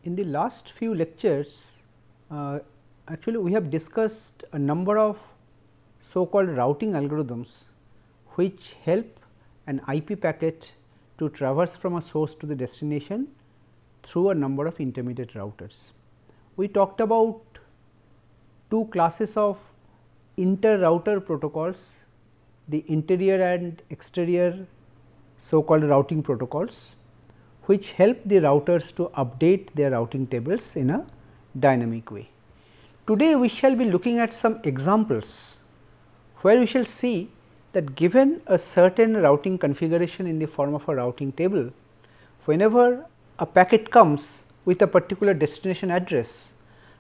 In the last few lectures, actually we have discussed a number of so called routing algorithms which help an IP packet to traverse from a source to the destination through a number of intermediate routers. We talked about two classes of inter-router protocols, the interior and exterior so called routing protocols, which help the routers to update their routing tables in a dynamic way. Today, we shall be looking at some examples where we shall see that given a certain routing configuration in the form of a routing table, whenever a packet comes with a particular destination address,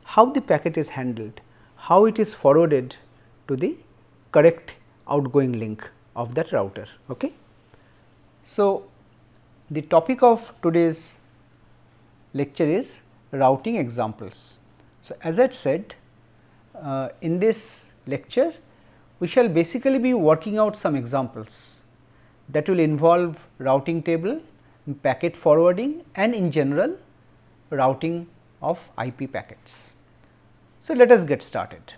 how the packet is handled, how it is forwarded to the correct outgoing link of that router. Okay. So, the topic of today's lecture is routing examples. So, as I said, in this lecture we shall basically be working out some examples that will involve routing table, packet forwarding and in general routing of IP packets. So, let us get started.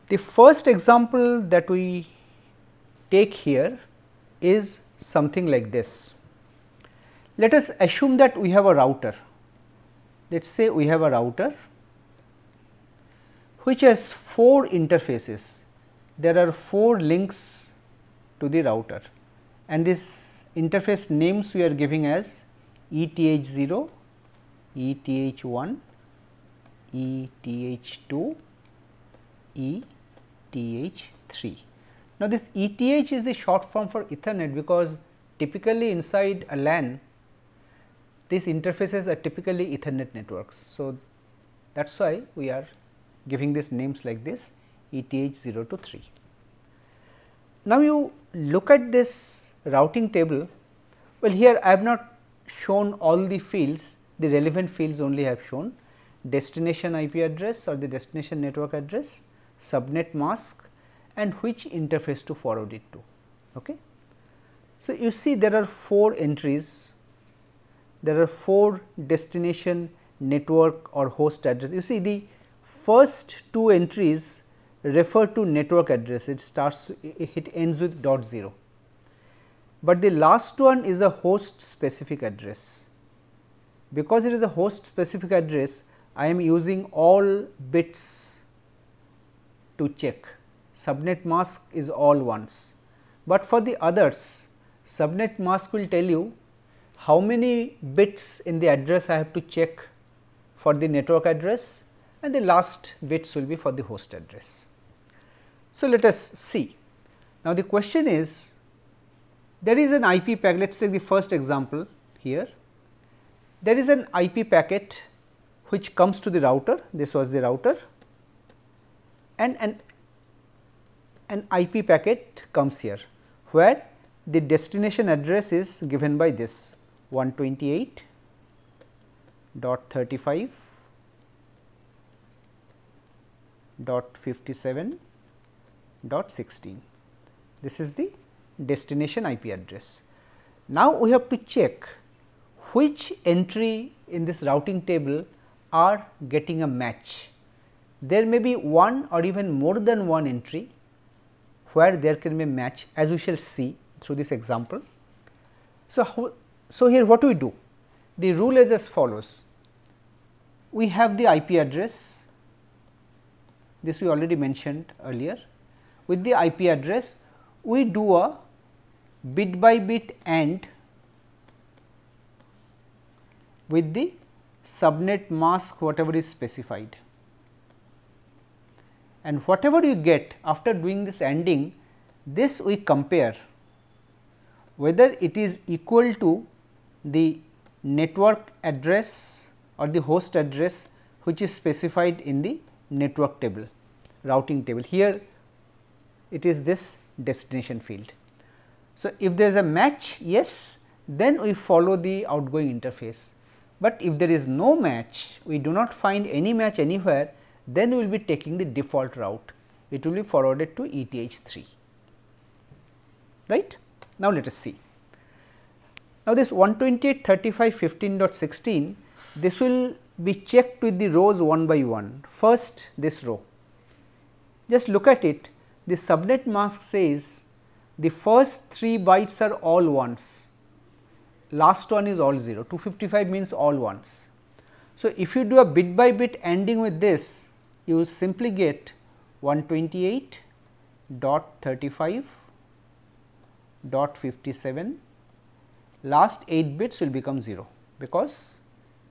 The first example that we take here is something like this. Let us assume that we have a router. Let us say we have a router which has 4 interfaces. There are 4 links to the router and this interface names we are giving as ETH0, ETH1, ETH2, ETH3. Now, this ETH is the short form for Ethernet because typically inside a LAN these interfaces are typically Ethernet networks. So, that is why we are giving these names like this ETH0 to 3. Now, you look at this routing table. Well, here I have not shown all the fields, the relevant fields only I have shown destination IP address or the destination network address, subnet mask and which interface to forward it to. Okay. So, you see there are 4 entries, there are 4 destination network or host address. You see the first 2 entries refer to network address, it ends with .0, but the last one is a host specific address. Because it is a host specific address, I am using all bits to check. Subnet mask is all ones, but for the others subnet mask will tell you how many bits in the address I have to check for the network address and the last bits will be for the host address. So, let us see. Now, the question is there is an IP packet, let us take the first example here. There is an IP packet which comes to the router, this was the router and an IP packet comes here where the destination address is given by this 128.35.57.16. This is the destination IP address. Now, we have to check which entry in this routing table are getting a match. There may be one or even more than one entry where there can be a match, as we shall see through this example. So, here what we do? The rule is as follows. We have the IP address, this we already mentioned earlier. With the IP address, we do a bit by bit AND with the subnet mask whatever is specified. And whatever you get after doing this ANDing, this we compare whether it is equal to the network address or the host address which is specified in the network table, routing table. Here it is this destination field. So, if there is a match, yes, then we follow the outgoing interface, but if there is no match, we do not find any match anywhere, then we will be taking the default route, it will be forwarded to ETH3, right. Now, let us see. Now, this 128.35.15.16, this will be checked with the rows one by one. First, this row, just look at it, the subnet mask says the first 3 bytes are all ones, last one is all 0, 255 means all ones. So, if you do a bit by bit ending with this, you will simply get 128.35.57, last 8 bits will become 0, because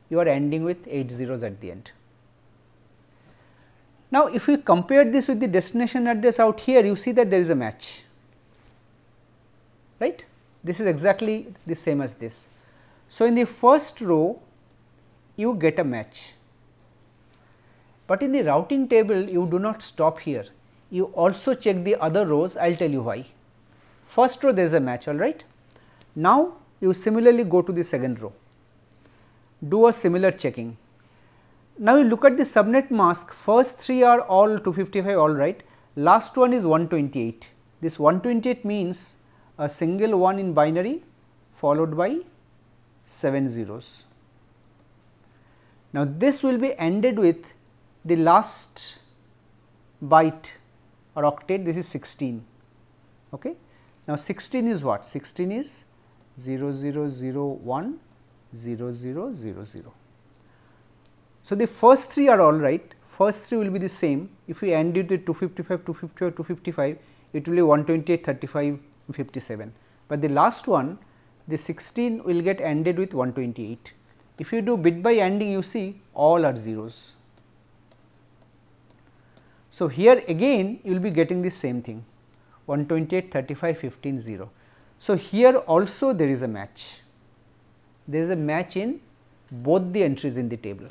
you are ending with 8 zeros at the end. Now, if we compare this with the destination address out here, you see that there is a match, right. This is exactly the same as this. So, in the first row you get a match, but in the routing table you do not stop here, you also check the other rows. I will tell you why. First row there is a match, all right. Now, you similarly go to the second row, do a similar checking. Now, you look at the subnet mask, first 3 are all 255, all right, last one is 128. This 128 means a single 1 in binary followed by 7 zeros. Now, this will be ended with the last byte or octet, this is 16. Okay. Now, 16 is what? 16 is 0001 0000. So, the first 3 are all right, first 3 will be the same. If we end it with 255, 255, 255, it will be 128, 35, 57, but the last one, the 16 will get ended with 128. If you do bit by ending, you see all are zeros. So, here again you will be getting the same thing, 128, 35, 15, 0. So, here also there is a match, there is a match in both the entries in the table,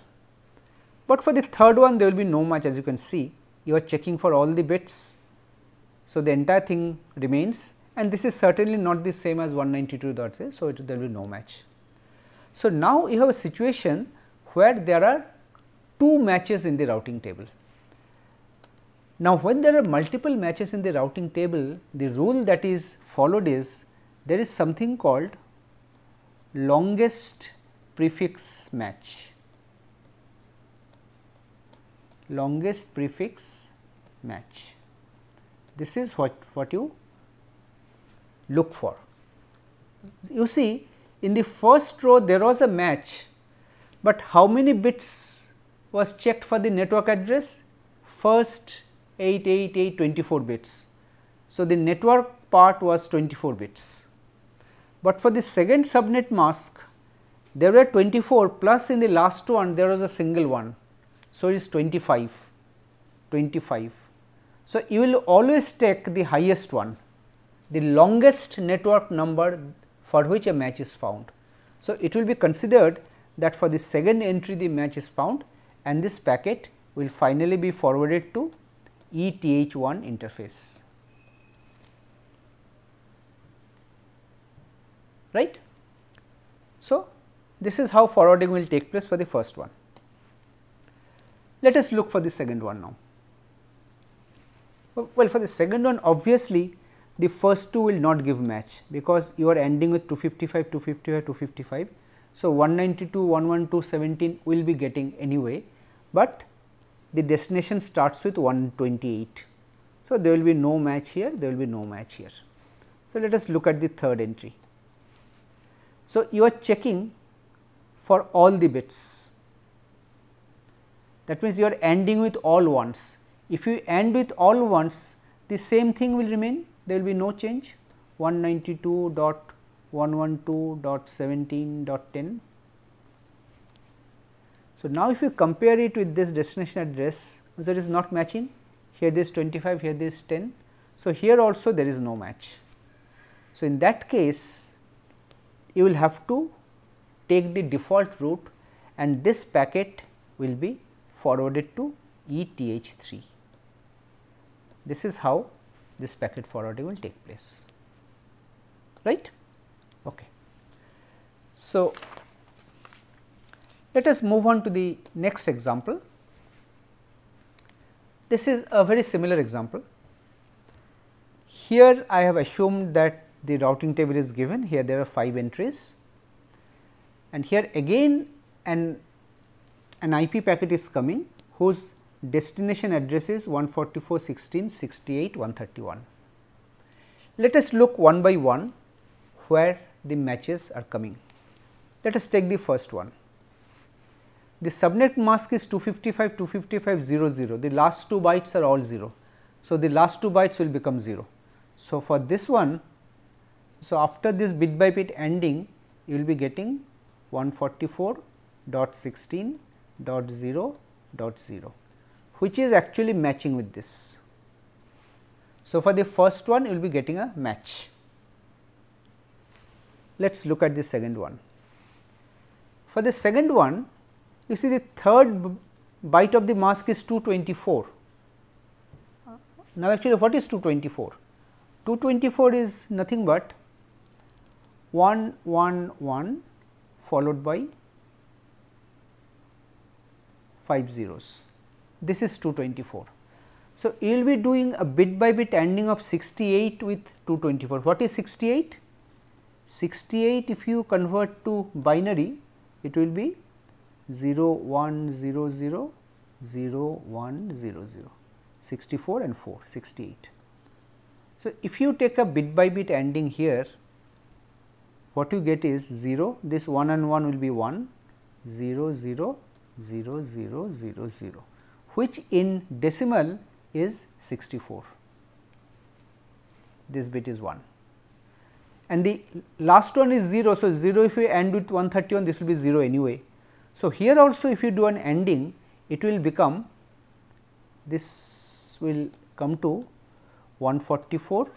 but for the third one there will be no match. As you can see, you are checking for all the bits. So, the entire thing remains, and this is certainly not the same as 192.0, so there will be no match. So, now you have a situation where there are 2 matches in the routing table. Now, when there are multiple matches in the routing table, the rule that is followed is there is something called longest prefix match. Longest prefix match. This is what you look for. You see, in the first row there was a match, but how many bits was checked for the network address? First 888, 24 bits. So, the network part was 24 bits, but for the second subnet mask there were 24 plus in the last one there was a single one. So, it is 25. So, you will always take the highest one, the longest network number for which a match is found. So, it will be considered that for the second entry the match is found, and this packet will finally be forwarded to ETH1 interface, right. So, this is how forwarding will take place for the first one. Let us look for the second one now. Well, for the second one, obviously the first two will not give match, because you are ending with 255, 255, 255. So, 192, 112, 17 will be getting anyway, but the destination starts with 128. So, there will be no match here, there will be no match here. So, let us look at the third entry. So, you are checking for all the bits, that means you are ending with all ones. If you end with all ones, the same thing will remain, there will be no change, 192.112.17.10. So, now if you compare it with this destination address, so it is not matching, here this 25, here this 10. So, here also there is no match. So, in that case you will have to take the default route, and this packet will be forwarded to ETH3. This is how this packet forwarding will take place, right. Okay. So, let us move on to the next example. This is a very similar example. Here I have assumed that the routing table is given, here there are 5 entries. and here again an IP packet is coming whose destination address is 144.16.68.131. Let us look one by one where the matches are coming. Let us take the first one. The subnet mask is 255, 255, 00. The last 2 bytes are all 0. So, the last 2 bytes will become 0. So, for this one, so after this bit by bit ending, you will be getting 144.16.0.0, which is actually matching with this. So, for the first one, you will be getting a match. Let us look at the second one. For the second one, you see the third byte of the mask is 224. Now, actually what is 224? 224 is nothing but 111 followed by 5 zeros. This is 224. So, you will be doing a bit by bit ending of 68 with 224. What is 68? 68 if you convert to binary, it will be 0100 0100, 64 and 4, 68. So, if you take a bit by bit ending here, what you get is 0, this 1 and 1 will be 1, 0 0 0 0 0 0, which in decimal is 64. This bit is 1 and the last one is 0. So, 0 if you end with 131, this will be 0 anyway. So, here also if you do an ending, it will become, this will come to 144,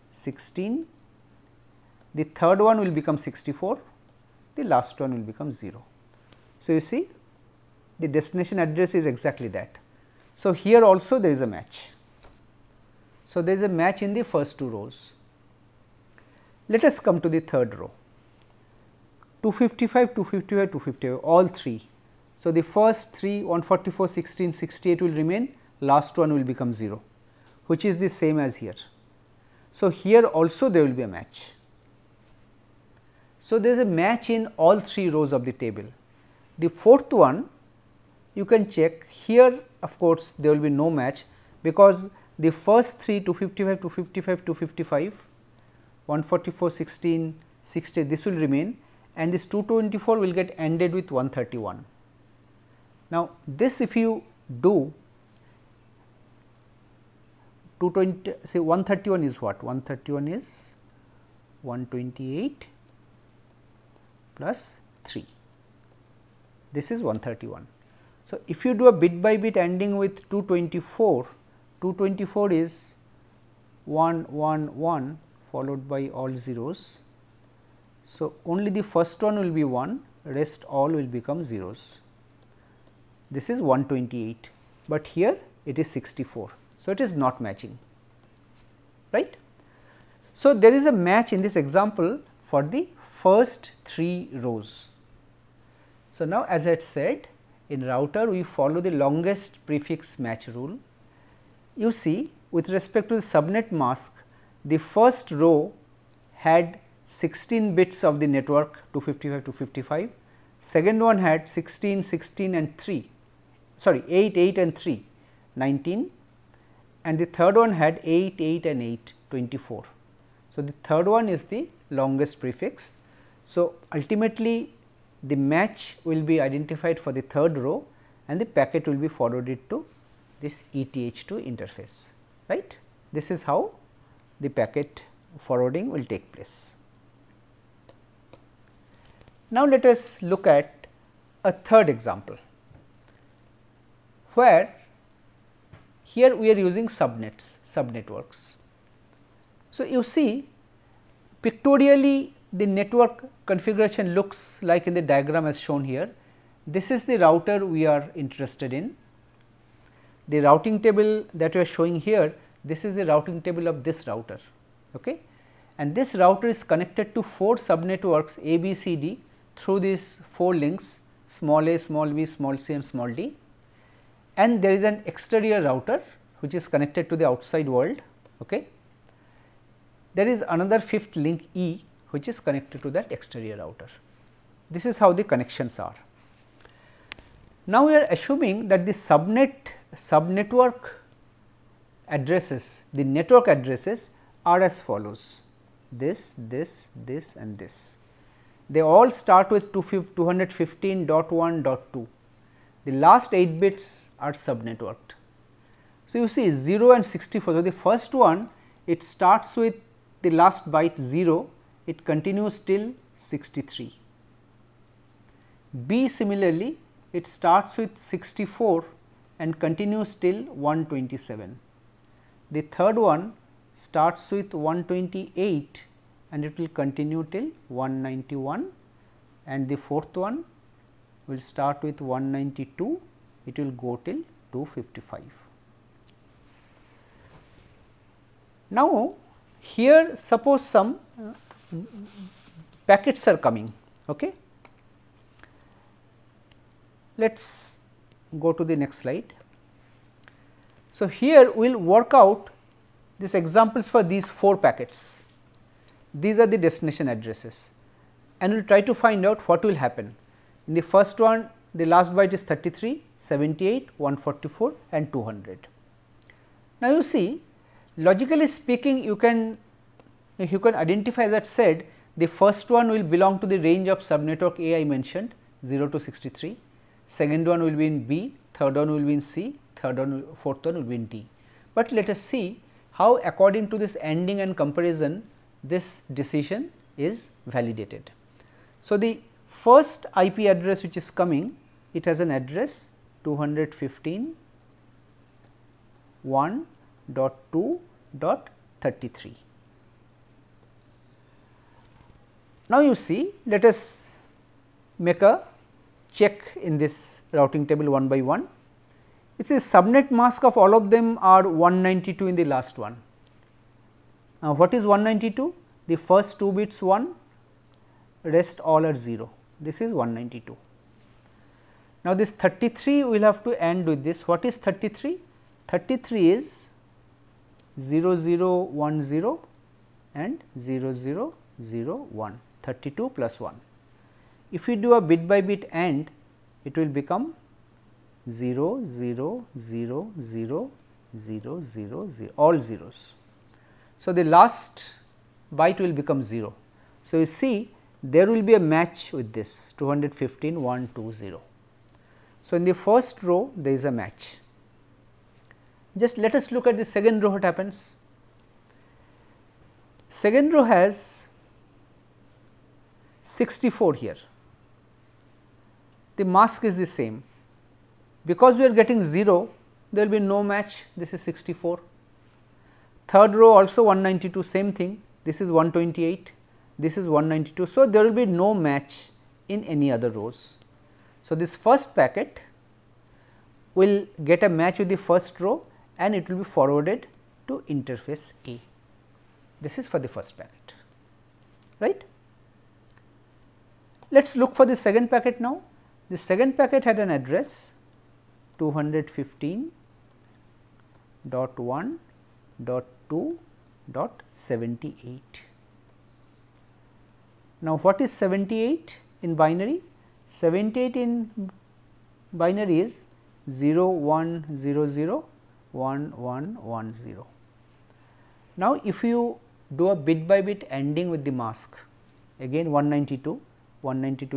16, the third one will become 64, the last one will become 0. So, you see the destination address is exactly that. So, here also there is a match. So, there is a match in the first 2 rows. Let us come to the third row, 255, 255, 255, all 3. So, the first 3 144, 16, 68 will remain, last one will become 0, which is the same as here. So, here also there will be a match. So, there is a match in all 3 rows of the table. The fourth one you can check, here of course, there will be no match, because the first 3 255, 255, 255, 144, 16, 60, this will remain, and this 224 will get ended with 131. Now, this if you do 220, say 131 is what? 131 is 128 plus 3, this is 131. So, if you do a bit by bit ending with 224, 224 is 111 followed by all zeros. So, only the first one will be 1, rest all will become zeros. This is 128, but here it is 64. So, it is not matching, right. So, there is a match in this example for the first 3 rows. So, now as I had said, in router we follow the longest prefix match rule. You see, with respect to the subnet mask, the first row had 16 bits of the network 255 to 55, second one had 16, 16 and 3, sorry 8, 8 and 3, 19, and the third one had 8, 8 and 8, 24. So, the third one is the longest prefix. So, ultimately the match will be identified for the third row and the packet will be forwarded to this ETH2 interface, right. This is how the packet forwarding will take place. Now, let us look at a third example, where here we are using subnets, subnetworks. So, you see pictorially the network configuration looks like in the diagram as shown here. This is the router we are interested in. The routing table that we are showing here, this is the routing table of this router, okay. And this router is connected to 4 subnetworks A, B, C, D through these 4 links, small a, small b, small c and small d, and there is an exterior router which is connected to the outside world, okay. There is another 5th link E which is connected to that exterior router. This is how the connections are. Now, we are assuming that the subnetwork addresses, the network addresses are as follows: this, and this. They all start with 215.1.2. The last 8 bits are subnetworked. So, you see 0 and 64. So, the first one, it starts with the last byte 0, it continues till 63. B similarly, it starts with 64 and continues till 127. The third one starts with 128 and it will continue till 191, and the fourth one will start with 192, it will go till 255. Now, here suppose some packets are coming. Okay. Let us go to the next slide. So, here we will work out these examples for these 4 packets. These are the destination addresses, and we will try to find out what will happen. In the first one, the last byte is 33, 78, 144 and 200. Now, you see, logically speaking, you can identify that said the first one will belong to the range of subnetwork A I mentioned 0 to 63, second one will be in B, third one will be in C, fourth one will be in D. But let us see how according to this ANDing and comparison this decision is validated. So, the first IP address which is coming, it has an address 215.1.2.33. Now, you see, let us make a check in this routing table one by one. It is subnet mask of all of them are 192 in the last one. Now, what is 192? The first 2 bits 1, rest all are 0. This is 192. Now, this 33 we will have to AND with this. What is 33? 33 is 0010 and 0001, 32 plus 1. If we do a bit by bit AND, it will become 0 0 0 0 0 0 0, all zeros. So, the last byte will become 0. So, you see there will be a match with this 215.120. So, in the first row there is a match. Just let us look at the second row what happens. Second row has 64 here. The mask is the same. Because we are getting 0, there will be no match, this is 64. Third row also 192, same thing, this is 128, this is 192. So, there will be no match in any other rows. So, this first packet will get a match with the first row and it will be forwarded to interface A. This is for the first packet, right. Let us look for the second packet now. The second packet had an address 215.1.2.78. Now, what is 78 in binary? 78 in binary is 0 1 0 0 1 1 1 0. Now, if you do a bit by bit ANDing with the mask, again 192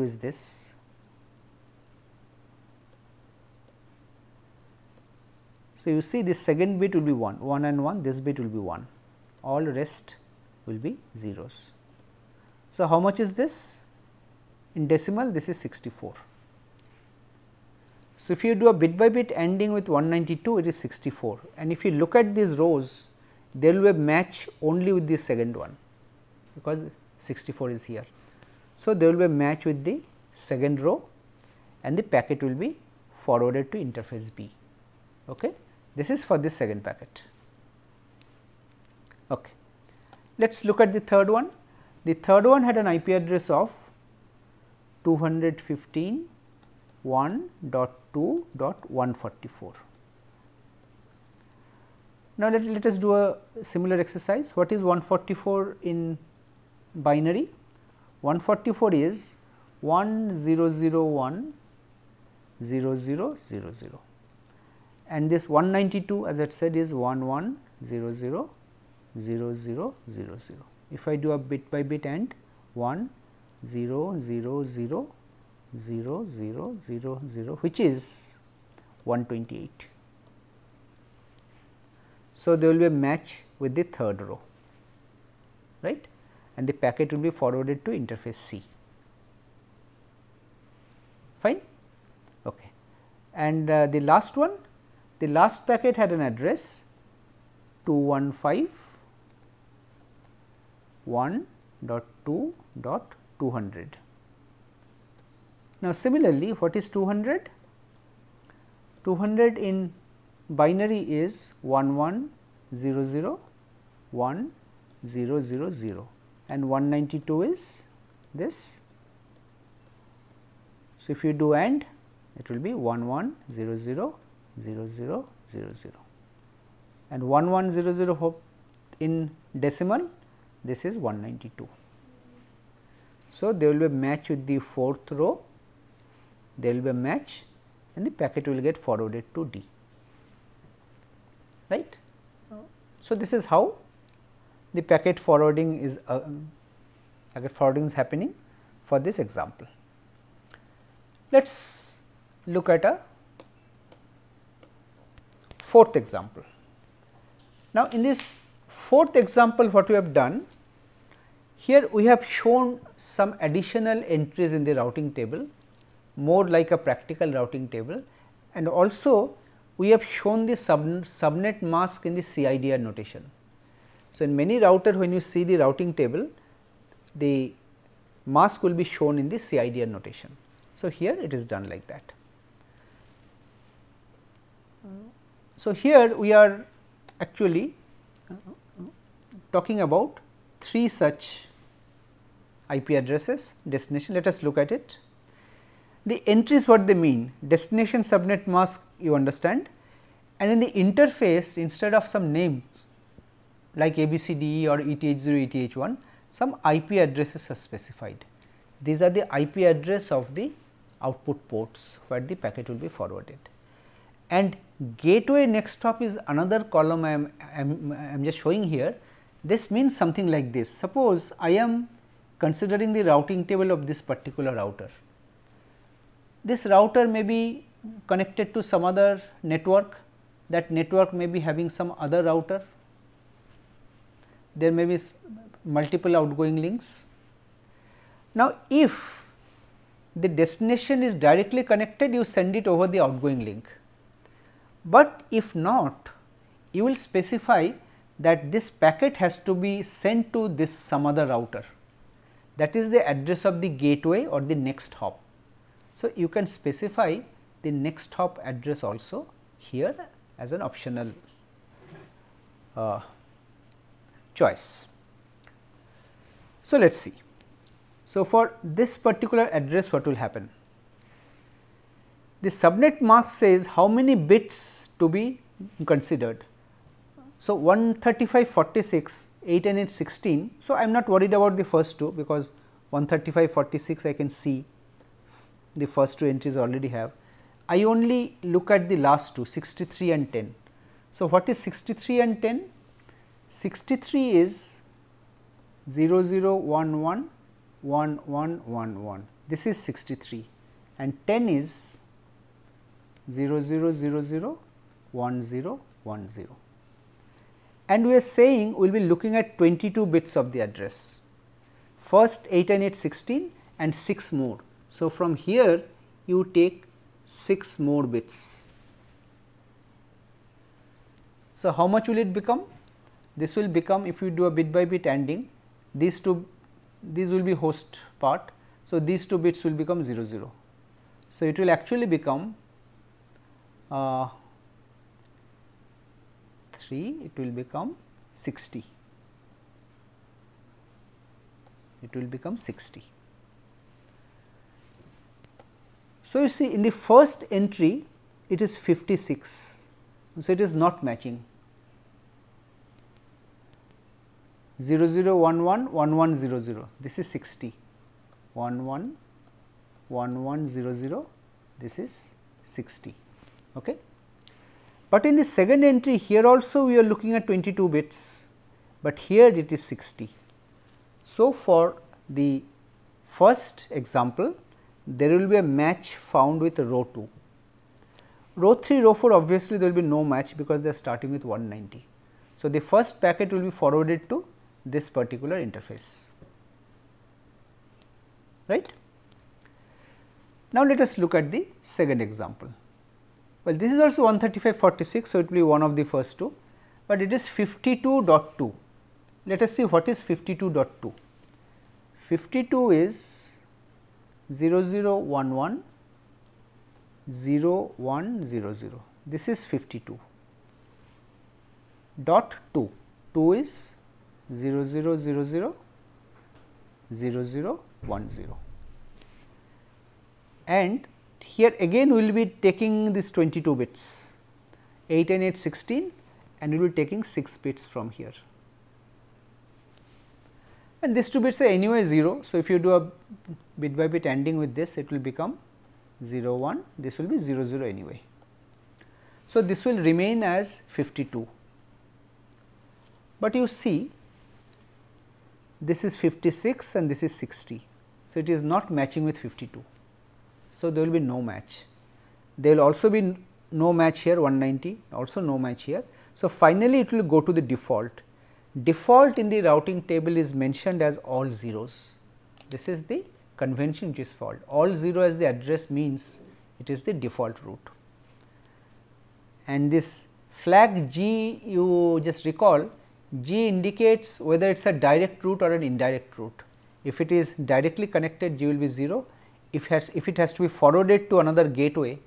is this. So, you see this second bit will be 1 and 1, this bit will be 1, all rest will be zeros. So, how much is this? In decimal this is 64. So, if you do a bit by bit ANDing with 192, it is 64, and if you look at these rows, there will be a match only with the second one, because 64 is here. So, there will be a match with the second row and the packet will be forwarded to interface B. Okay. This is for this second packet. Okay. Let us look at the third one. The third one had an IP address of 215.1.2.144. Now, let us do a similar exercise. What is 144 in binary? 144 is 1001 0000, and this 192 as I said is 1100 0000. If I do a bit by bit and 10000000, which is 128. So, there will be a match with the third row, right, and the packet will be forwarded to interface C. Fine. Okay. And the last one, the last packet had an address 215.1.2.200. Now, similarly, what is 200? 200 in binary is 1100 1000, and 192 is this. So, if you do AND, it will be 1100 0000, and 1100 in decimal, this is 192. So, there will be a match with the fourth row, there will be a match, and the packet will get forwarded to D, right. So, this is how the packet forwarding is happening for this example. Let us look at a fourth example. Now, in this fourth example, what we have done, here we have shown some additional entries in the routing table, more like a practical routing table, and also we have shown the subnet mask in the CIDR notation. So, in many router, when you see the routing table, the mask will be shown in the CIDR notation. So, here it is done like that. So, here we are actually talking about 3 such IP addresses destination. Let us look at it. The entries, what they mean, destination subnet mask, you understand, and in the interface, instead of some names like ABCDE or ETH0, ETH1, some IP addresses are specified. These are the IP address of the output ports where the packet will be forwarded. And gateway next hop is another column I am just showing here. This means something like this. Suppose I am considering the routing table of this particular router. This router may be connected to some other network, that network may be having some other router, there may be multiple outgoing links. Now, if the destination is directly connected, you send it over the outgoing link, but if not, you will specify that this packet has to be sent to this some other router, that is the address of the gateway or the next hop. So, you can specify the next hop address also here as an optional choice. So, let us see. So, for this particular address, what will happen? The subnet mask says how many bits to be considered. So, 13546, 8 and 8, 16. So, I am not worried about the first two, because 13546 I can see the first two entries already have. I only look at the last two, 63 and 10. So, what is 63 and 10? 63 is 00111111. This is 63, and 10 is 00001010. And we are saying we will be looking at 22 bits of the address. First 8 and 8, 16, and 6 more. So, from here you take 6 more bits. So, how much will it become? This will become, if you do a bit by bit ANDing, these will be host part. So, these 2 bits will become 0 0. So, it will actually become 3, it will become 60, it will become 60. So, you see in the first entry it is 56, so it is not matching. 00111100, this is 60, 1100, 1100, this is 60. Okay. But in the second entry here also we are looking at 22 bits, but here it is 60. So, for the first example there will be a match found with row 2. Row 3, row 4 obviously there will be no match because they are starting with 190. So, the first packet will be forwarded to this particular interface, right. Now, let us look at the second example. Well, this is also 13546, so it will be one of the first two, but it is 52.2. Let us see what is 52.2. 52 is 0011 0100. This is 52. Dot 2. 2 is 0000 0010. And here again we will be taking this 22 bits, 8 and 8 16, and we will be taking 6 bits from here. And these 2 bits are anyway 0. So, if you do a bit by bit ANDing with this, it will become 0 1, this will be 0 0 anyway. So, this will remain as 52, but you see this is 56 and this is 60. So, it is not matching with 52. So, there will be no match. There will also be no match here 190, also no match here. So, finally, it will go to the default. Default in the routing table is mentioned as all zeros. This is the convention which is followed. All 0 as the address means it is the default route. And this flag G, you just recall, G indicates whether it is a direct route or an indirect route. If it is directly connected, G will be 0. If it has to be forwarded to another gateway,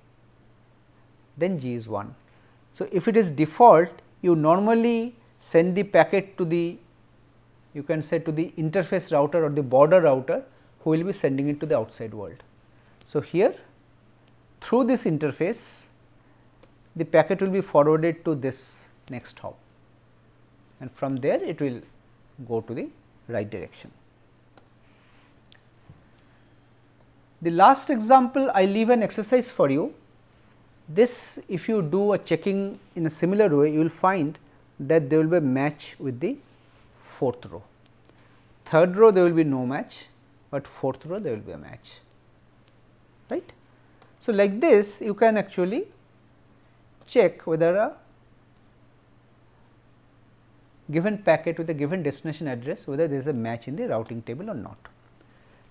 then G is 1. So, if it is default, you normally send the packet to the, you can say, to the interface router or the border router who will be sending it to the outside world. So, here through this interface the packet will be forwarded to this next hop, and from there it will go to the right direction. The last example, I leave an exercise for you. This, if you do a checking in a similar way, you will find that there will be a match with the fourth row. Third row there will be no match, but fourth row there will be a match, right. So, like this you can actually check whether a given packet with a given destination address, whether there is a match in the routing table or not.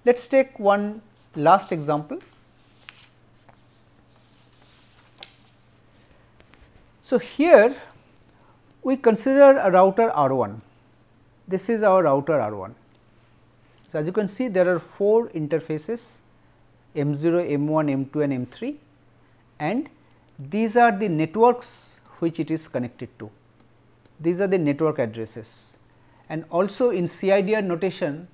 Let us take one last example. So, here we consider a router R1. This is our router R1. So, as you can see, there are 4 interfaces M0, M1, M2 and M3, and these are the networks which it is connected to. These are the network addresses, and also in CIDR notation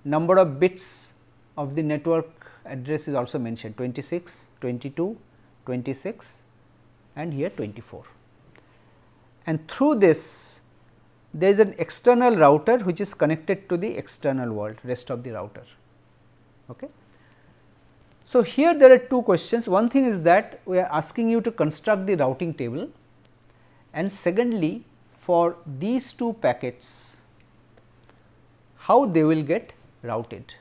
number of bits of the network address is also mentioned, 26, 22, 26 and here 24. And through this there is an external router which is connected to the external world, rest of the router. Okay. So, here there are 2 questions. One thing is that we are asking you to construct the routing table, and secondly, for these 2 packets, how they will get routed.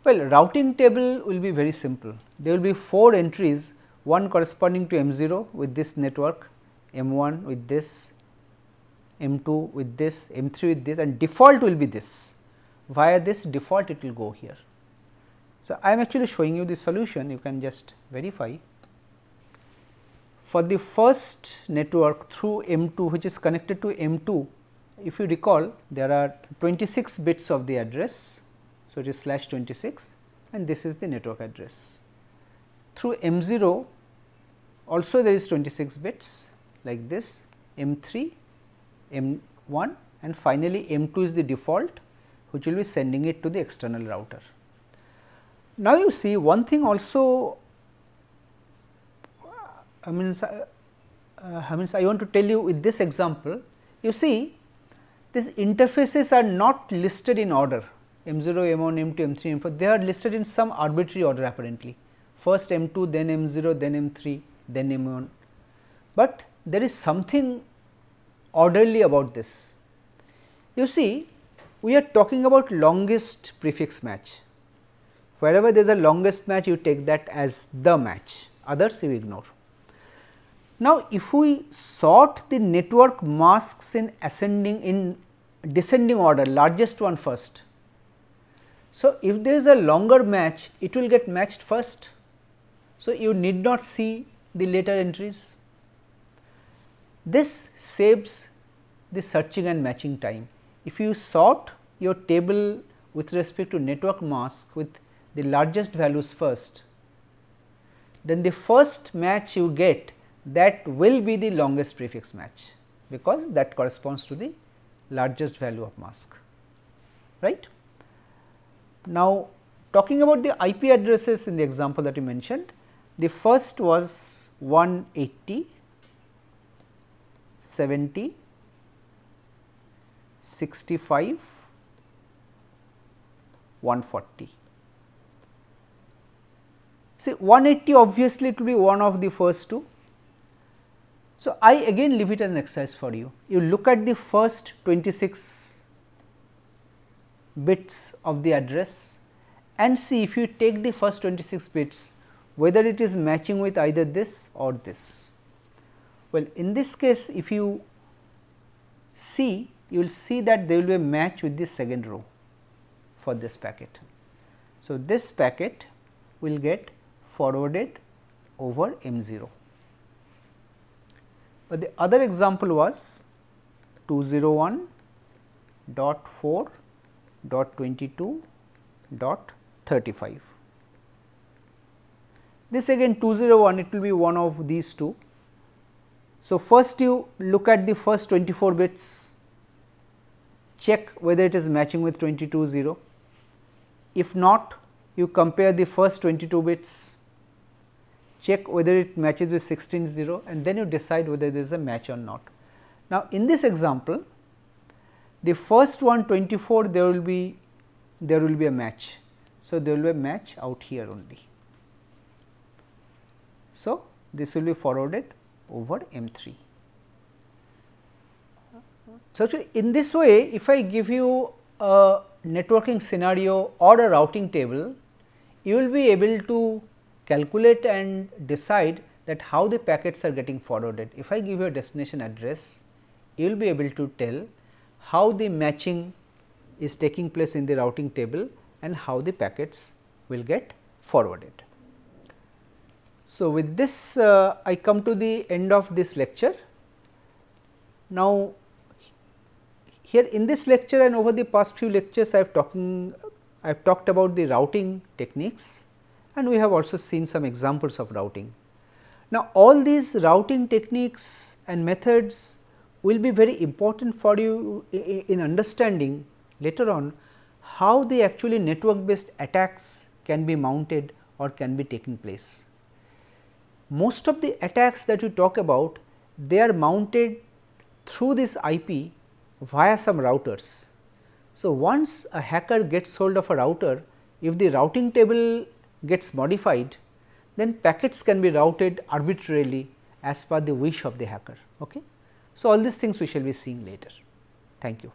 Well, routing table will be very simple. There will be 4 entries, one corresponding to M0 with this network, M1 with this, M2 with this, M3 with this, and default will be this. Via this default it will go here. So, I am actually showing you the solution, you can just verify. For the first network through M2 which is connected to M2, if you recall, there are 26 bits of the address. So, it is /26 and this is the network address. Through M0 also there is 26 bits like this, M3, M1 and finally, M2 is the default which will be sending it to the external router. Now, you see one thing also, I want to tell you with this example, you see these interfaces are not listed in order. M0, M1, M2, M3, M4, they are listed in some arbitrary order apparently. First M2, then M0, then M3, then M1, but there is something orderly about this. You see, we are talking about longest prefix match. Wherever there is a longest match, you take that as the match, others you ignore. Now, if we sort the network masks in descending order, largest one first. So, if there is a longer match, it will get matched first. So, you need not see the later entries. This saves the searching and matching time. If you sort your table with respect to network mask with the largest values first, then the first match you get, that will be the longest prefix match, because that corresponds to the largest value of mask, right. Now, talking about the IP addresses in the example that you mentioned, the first was 180, 70, 65, 140. See, 180 obviously it will be one of the first two. So, I again leave it as an exercise for you. You look at the first 26 bits of the address and see if you take the first 26 bits, whether it is matching with either this or this. Well, in this case, if you see, you will see that there will be a match with the second row for this packet. So, this packet will get forwarded over M0. But the other example was 201.4.22.35. This again 201, it will be one of these two. So, first you look at the first 24 bits, check whether it is matching with 22.0. If not, you compare the first 22 bits, check whether it matches with 16.0, and then you decide whether there is a match or not. Now, in this example, the first one 24, there will be a match. So, there will be a match out here only. So, this will be forwarded over M3. So, in this way, if I give you a networking scenario or a routing table, you will be able to calculate and decide that how the packets are getting forwarded. If I give you a destination address, you will be able to tell how the matching is taking place in the routing table and how the packets will get forwarded. So, with this I come to the end of this lecture. Now, here in this lecture and over the past few lectures, I have talked about the routing techniques, and we have also seen some examples of routing. Now, all these routing techniques and methods will be very important for you in understanding later on how the actually network based attacks can be mounted or can be taken place. Most of the attacks that we talk about, they are mounted through this IP via some routers. So, once a hacker gets hold of a router, if the routing table gets modified, then packets can be routed arbitrarily as per the wish of the hacker. Okay? So, all these things we shall be seeing later. Thank you.